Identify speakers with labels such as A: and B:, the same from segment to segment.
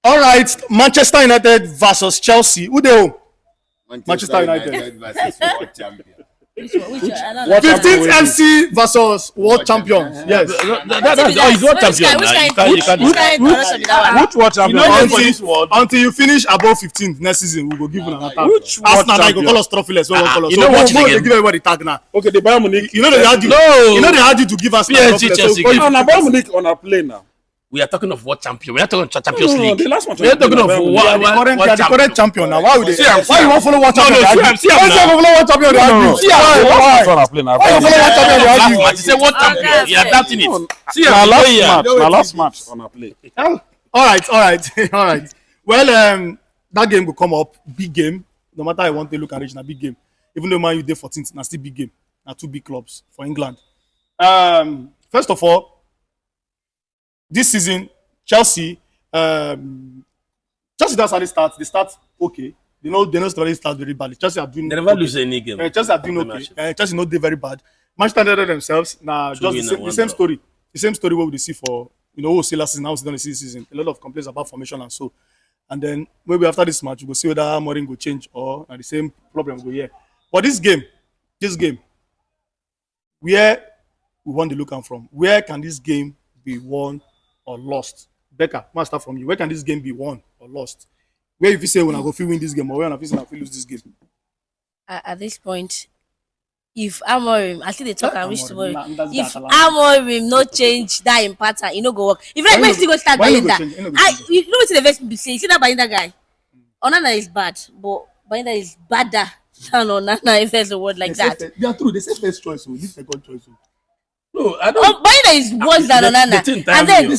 A: All right, Manchester United versus Chelsea. Who they home? Manchester United
B: versus world champion.
C: Which
A: 15th MC versus world champions. Yes.
D: That's world champion.
E: Which world champion?
A: Until you finish above 15 next season, we will give you another tag.
E: Which
A: Arsenal now you go call us trophyless.
D: You know what?
A: They give everybody tag now.
E: Okay, the Bayern Munich.
A: You know they argue.
D: No.
A: You know they argue to give us
D: PSG, Chelsea.
E: Bayern Munich on a plane now.
D: We are talking of world champion. We are talking of Champions League.
E: The last one.
D: We are talking of
A: the current champion now. Why would they? Why you want follow world champion?
D: See,
A: follow world champion. Why?
D: You say world champion. You are doubting it. See,
E: last match on a plane.
A: All right. Well, that game will come up. Big game. No matter I want to look at it, a big game. Even though Man U dey 14th, na still big game. Na two big clubs for England. First of all, this season, Chelsea that's how they start. They start okay. They know already start very badly. Chelsea are doing.
D: They never lose any game.
A: Chelsea are doing okay. Chelsea not doing very bad. Manchester United themselves just the same story. The same story what we see for we'll see last season. Now we see done the season. A lot of complaints about formation and so. And then maybe after this match, we'll see whether Amorim will change or the same problem will go here. But this game, where we want to look from? Where can this game be won or lost? Becca, I start from you. Where can this game be won or lost? Where if you say when I go feel win this game or when I feel lose this game?
C: At this point, if Amorim, I see the talk and wish tomorrow. If Amorim no change that in pattern, it no go work. If like Messi go start Bayinda, you know what the best be saying? You see that Bayinda guy? Onana is bad, but Bayinda is badder than Onana if there's a word like that.
A: They are true. They say first choice. This is second choice.
D: No, I don't.
C: Bayinda is worse than Onana. And then you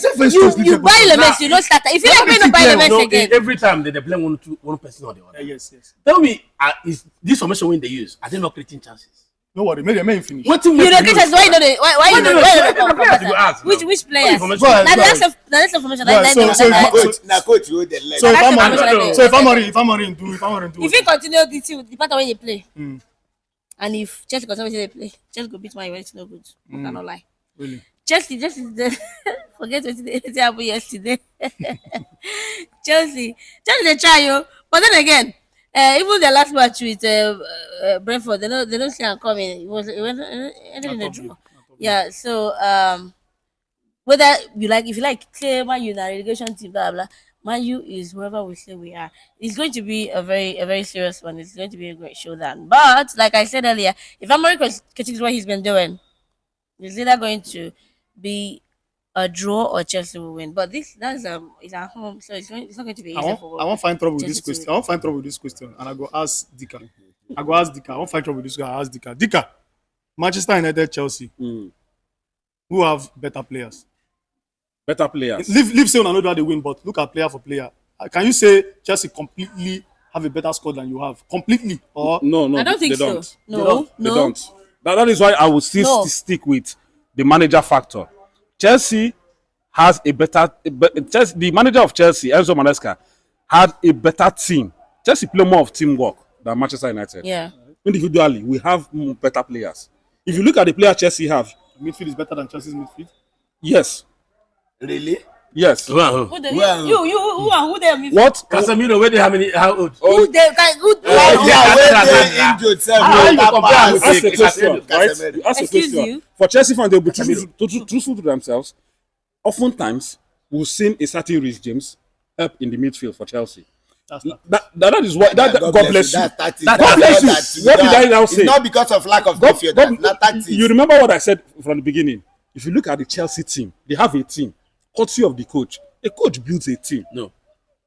C: buy Messi, you don't start. If you like me to buy Messi again.
D: Every time they play one person or the other.
A: Yes.
D: Tell me, is this formation when they use? Are they not creating chances?
A: No worry, maybe they finish.
C: What you don't get chances? Why you don't? Which players? That's information.
B: Coach who they let.
A: So if Amorim do.
C: If you continue the pattern when you play. And if Chelsea continue to play, Chelsea go beat Man U. It's no good. I cannot lie.
A: Really?
C: Chelsea forget what happened yesterday. Chelsea they try you, but then again, even the last match with Brentford, they don't see them coming. It ended in a draw. Yeah. So whether you like, if you like, clear Man U in a relegation team, blah blah. Man U is wherever we say we are. It's going to be a very serious one. It's going to be a great showdown. But like I said earlier, if America continues what he's been doing, it's either going to be a draw or Chelsea will win. But it's at home, so it's not going to be easy. I
A: won't find trouble with this question. I won't find trouble with this question, and I go ask Dica. I won't find trouble with this guy. I ask Dica. Dica, Manchester United, Chelsea. Who have better players?
E: Better players.
A: Leave say I know that they win, but look at player for player. Can you say Chelsea completely have a better squad than you have? Completely? Or
E: no,
C: I don't think so.
E: They don't. That is why I would still stick with the manager factor. Chelsea has a better. The manager of Chelsea, Enzo Maresca, had a better team. Chelsea play more of teamwork than Manchester United.
C: Yeah.
E: Individually, we have better players. If you look at the player Chelsea have,
A: midfield is better than Chelsea's midfield.
E: Yes.
B: Really?
E: Yes.
C: Who are who they?
E: What?
D: Casemiro, where they how many? How old?
C: Who they?
B: Injured.
E: Ask a question. For Chelsea fans, they'll be truthful to themselves. Oftentimes, we've seen a certain Reece James help in the midfield for Chelsea. That is what. God bless you. God bless you. What did I now say?
B: It's not because of lack of midfield.
E: You remember what I said from the beginning? If you look at the Chelsea team, they have a team. Courtesy of the coach. A coach builds a team.
D: No.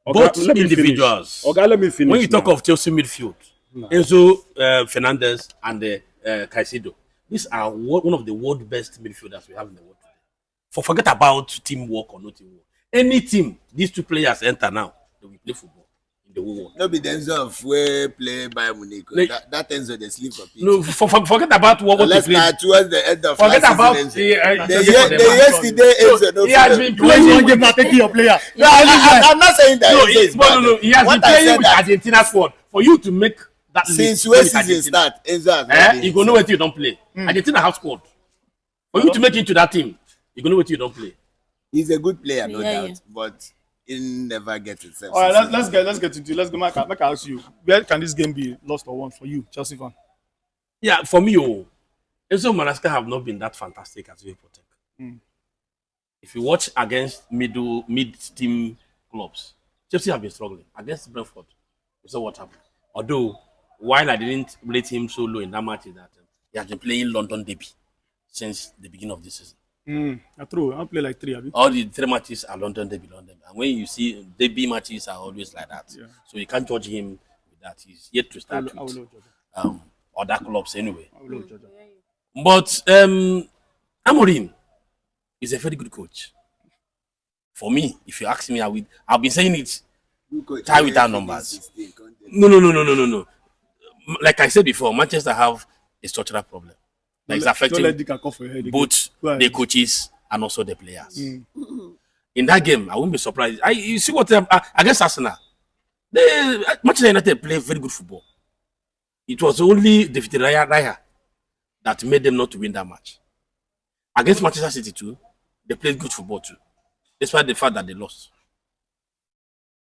D: Both individuals.
E: Okay, let me finish.
D: When you talk of Chelsea midfield, Enzo Fernandez and Caicedo, these are one of the world best midfielders we have in the world today. Forget about teamwork or no teamwork. Any team, these two players enter now, they will play football in the whole world.
B: No be Enzo we play Bayern Munich. That Enzo they sleep for people.
D: No, forget about what they play.
B: Towards the end of
D: forget about
B: the yesterday Enzo. No,
D: he has been playing one game
A: not taking your player.
B: No, I'm not saying that.
D: No, he has been playing with Argentina squad. For you to make that
B: since when season start, Enzo
D: you go know what you don't play. Argentina have squad. For you to make it to that team, you go know what you don't play.
B: He's a good player, no doubt, but He never gets himself.
A: All right, let's get into it. Let's go. Make I ask you, where can this game be lost or won for you, Chelsea fan?
D: Yeah, for me, Enzo Maresca have not been that fantastic as we protect. If you watch against mid-team clubs, Chelsea have been struggling against Brentford. You saw what happened. Although, while I didn't rate him so low in that match, is that he has been playing London derby since the beginning of this season.
A: True. I'll play like 3. Abi?
D: All the 3 matches are London derby. And when you see derby matches are always like that. Yeah. So you can't judge him with that. He's yet to start with other clubs anyway. But Amorim is a very good coach. For me, if you ask me, I've been saying it tie without numbers. No. Like I said before, Manchester have a structural problem that is affecting both the coaches and also the players. In that game, I wouldn't be surprised. You see what against Arsenal, Manchester United play very good football. It was only David Raya that made them not to win that match. Against Manchester City too, they played good football too, despite the fact that they lost.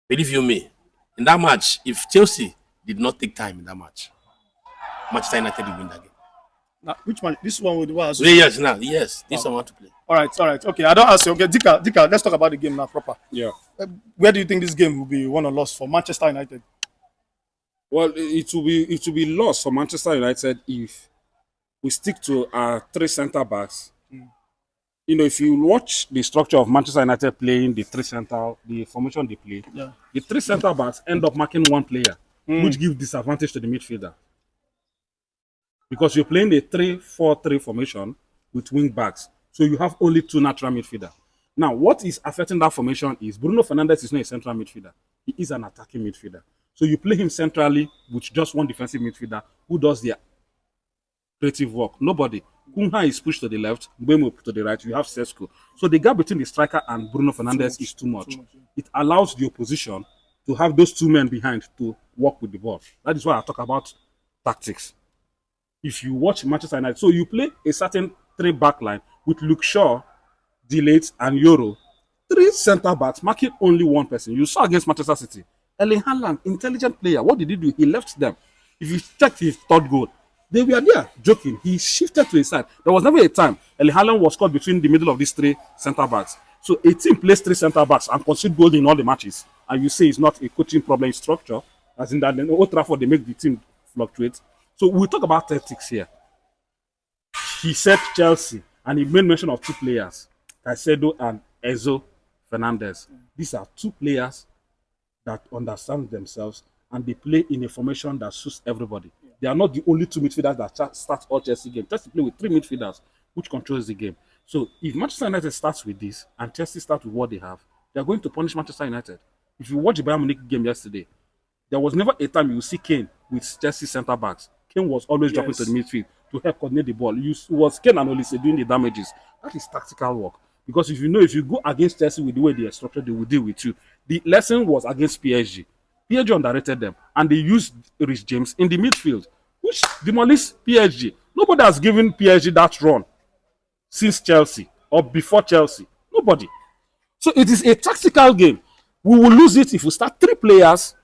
D: Believe you me, in that match, if Chelsea did not take time in that match, Manchester United will win that game.
A: Now, which one? This one with what?
D: Yes, now. Yes, this one want to play.
A: All right. Okay, I don't ask you. Okay, Dica, let's talk about the game now proper.
E: Yeah.
A: Where do you think this game will be won or lost for Manchester United?
E: Well, it will be lost for Manchester United if we stick to our 3 centre backs. You know, if you watch the structure of Manchester United playing the formation they play, the 3 centre backs end up marking 1 player, which gives disadvantage to the midfielder. Because you're playing a 3-4-3 formation with wing backs, so you have only 2 natural midfielders. Now, what is affecting that formation is Bruno Fernandes is not a central midfielder; he is an attacking midfielder. So you play him centrally with just 1 defensive midfielder who does the creative work. Nobody. Cunha is pushed to the left, Mbeumo to the right. You have Sesko. So the gap between the striker and Bruno Fernandes is too much. It allows the opposition to have those 2 men behind to work with the ball. That is why I talk about tactics. If you watch Manchester United, so you play a certain 3 back line with Luke Shaw, Delate, and Euro. 3 centre backs marking only 1 person. You saw against Manchester City. Erling Haaland, intelligent player. What did he do? He left them. If you check his 3rd goal, they were there joking. He shifted to his side. There was never a time Erling Haaland was caught between the middle of these 3 centre backs. So a team plays 3 centre backs and concede goals in all the matches. And you say it's not a coaching problem in structure, as in that in Old Trafford they make the team fluctuate. So we talk about tactics here. He said Chelsea, and he made mention of 2 players, Caicedo and Enzo Fernandez. These are 2 players that understand themselves and they play in a formation that suits everybody. They are not the only 2 midfielders that start all Chelsea games. Chelsea play with 3 midfielders, which controls the game. So if Manchester United starts with this and Chelsea starts with what they have, they are going to punish Manchester United. If you watch the Bayern Munich game yesterday, there was never a time you see Kane with Chelsea centre backs. Kane was always dropping to the midfield to help coordinate the ball. It was Kane and Olise doing the damages. That is tactical work. Because if you go against Chelsea with the way they are structured, they will deal with you. The lesson was against PSG. PSG underrated them, and they used Rich James in the midfield, which demolished PSG. Nobody has given PSG that run since Chelsea or before Chelsea. Nobody. So it is a tactical game. We will lose it if we start 3 players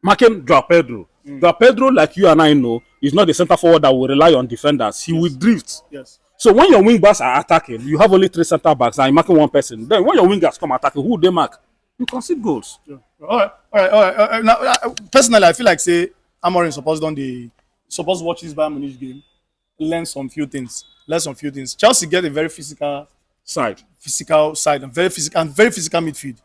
E: marking Joao Pedro. Joao Pedro, like you and I know, is not the centre forward that will rely on defenders. He will drift.
A: Yes.
E: So when your wing backs are attacking, you have only 3 centre backs and you're marking 1 person. Then when your wingers come attacking, who they mark? You concede goals.
A: Yeah. All right. Now, personally, I feel like say Amorim supposed to watch this Bayern Munich game, learn some few things. Chelsea get a very physical side, and very physical midfield,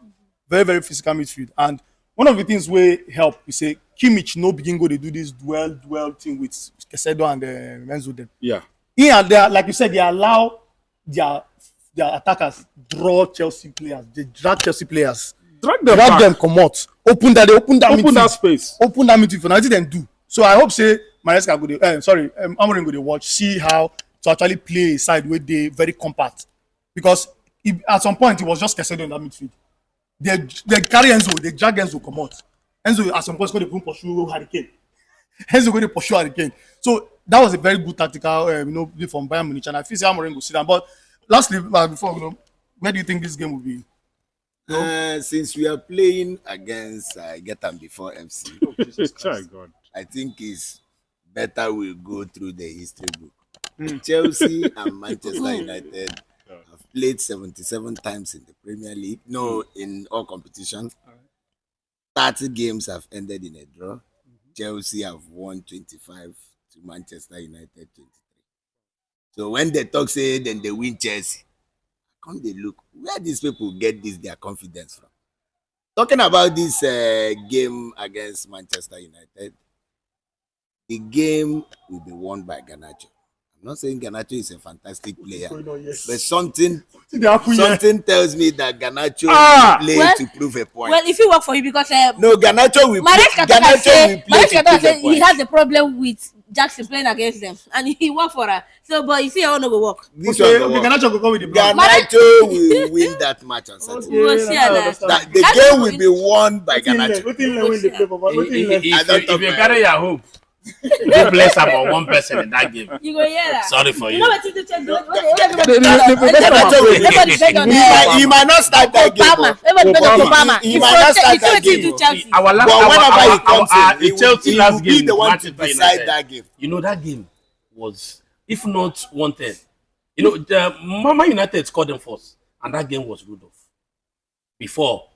A: very physical midfield. And one of the things we help, we say Kimmich no begin go to do this duel thing with Caicedo and Enzo them.
E: Yeah.
A: And they are, like you said, they allow their attackers draw Chelsea players. They drag Chelsea players. Drag them come out. Open that
E: space.
A: Open that midfield for nothing then do. So I hope say Maresca Amorim go to watch, see how to actually play a side where they very compact. Because at some point it was just Caicedo in that midfield. They carry Enzo, they drag Enzo come out. Enzo at some point is going to pursue Hurricane. Enzo going to pursue Hurricane. So that was a very good tactical from Bayern Munich, and I feel Amorim go sit down. But lastly, before where do you think this game will be?
B: Since we are playing against Get Am Before FC,
E: Try God.
B: I think it's better we go through the history book. Chelsea and Manchester United have played 77 times in the Premier League. No, in all competitions. 30 games have ended in a draw. Chelsea have won 25 to Manchester United 23. So when they talk, say then they win Chelsea, come they look where these people get their confidence from. Talking about this game against Manchester United, the game will be won by Garnacho. I'm not saying Garnacho is a fantastic player, but something tells me that Garnacho will play to prove a point.
C: Well, if it work for you, because
B: no, Garnacho will play to prove a point.
C: He has a problem with Jackson playing against them, and he worked for her. So, but you see, I want to go work.
A: Garnacho will go with the blood.
B: Garnacho will win that match on Saturday. The game will be won by Garnacho.
D: If you carry your hope, go bless about one person in that game.
C: You go hear that.
D: Sorry for you.
C: You know what to check?
B: He might not start that game. He might not start that game.
D: Our Chelsea last game,
B: the one to decide that game.
D: You know that game was, if not wanted, you know, the Mama United scored them first, and that game was Rudolph. Before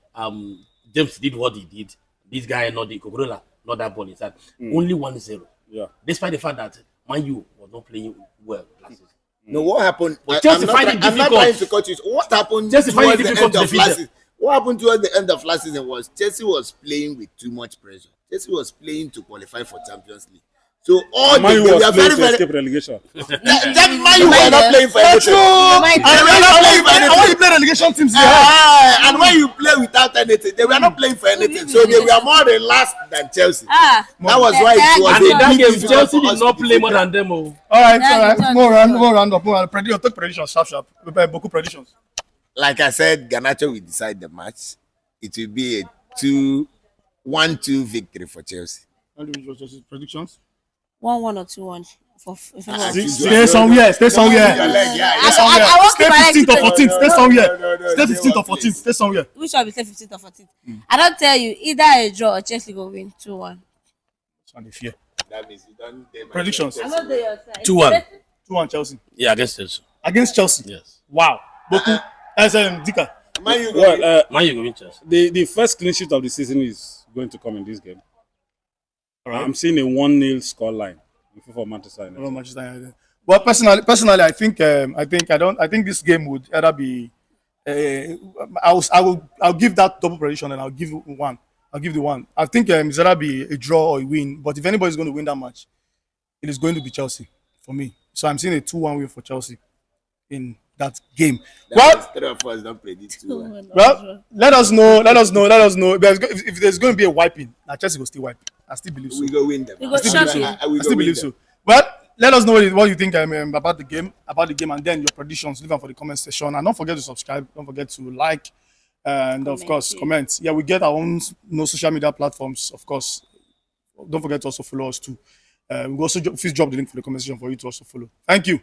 D: James did what he did, this guy not the Cobrola. Not that ball inside. Only 1-0.
E: Yeah.
D: Despite the fact that Man U was not playing well last season.
B: No, what happened?
D: I'm not
B: trying to cut you. What happened towards the end of last season? What happened towards the end of last season was Chelsea was playing with too much pressure. Chelsea was playing to qualify for Champions League. So all
E: Man U was playing to escape relegation.
B: Man U were not playing for anything.
A: And when you play relegation teams,
B: and when you play without anything, they were not playing for anything. So they were more relaxed than Chelsea. That was why it was.
D: And in that game, Chelsea did not play more than them. All
A: right. More round up. Take predictions, sharp. Boku predictions.
B: Like I said, Garnacho will decide the match. It will be a 1-2 victory for Chelsea.
A: Predictions?
C: 1-1 or 2-1 for
A: Stay somewhere. Stay 15th or 14th. Stay somewhere. Stay 15th or 14th. Stay somewhere.
C: Which one be say 15th or 14th? I don't tell you, either a draw or Chelsea go win 2-1.
A: And the fear.
B: That means you don't take
A: Predictions.
C: I'm not there your side.
D: 2-1.
A: 2-1 Chelsea.
D: Yeah, against Chelsea.
A: Against Chelsea.
D: Yes.
A: Wow. Boku. Dica.
B: Man U
D: Man U go win Chelsea.
E: The first clean sheet of the season is going to come in this game. I'm seeing a 1-0 scoreline for Manchester United.
A: Well, personally, I think this game would either be. I'll give that double prediction, and I'll give one. I'll give the one. I think it's either be a draw or a win. But if anybody's going to win that match, it is going to be Chelsea for me. So I'm seeing a 2-1 win for Chelsea in that game. Well, let us know. If there's going to be a wiping, Chelsea will still wipe. I still believe so.
B: We go win them.
A: I still believe so. But let us know what you think about the game, and then your predictions. Leave them for the comment section, and don't forget to subscribe. Don't forget to like, and of course comment. Yeah, we get our own social media platforms. Of course, don't forget to also follow us too. We also drop the link for the comment section for you to also follow. Thank you.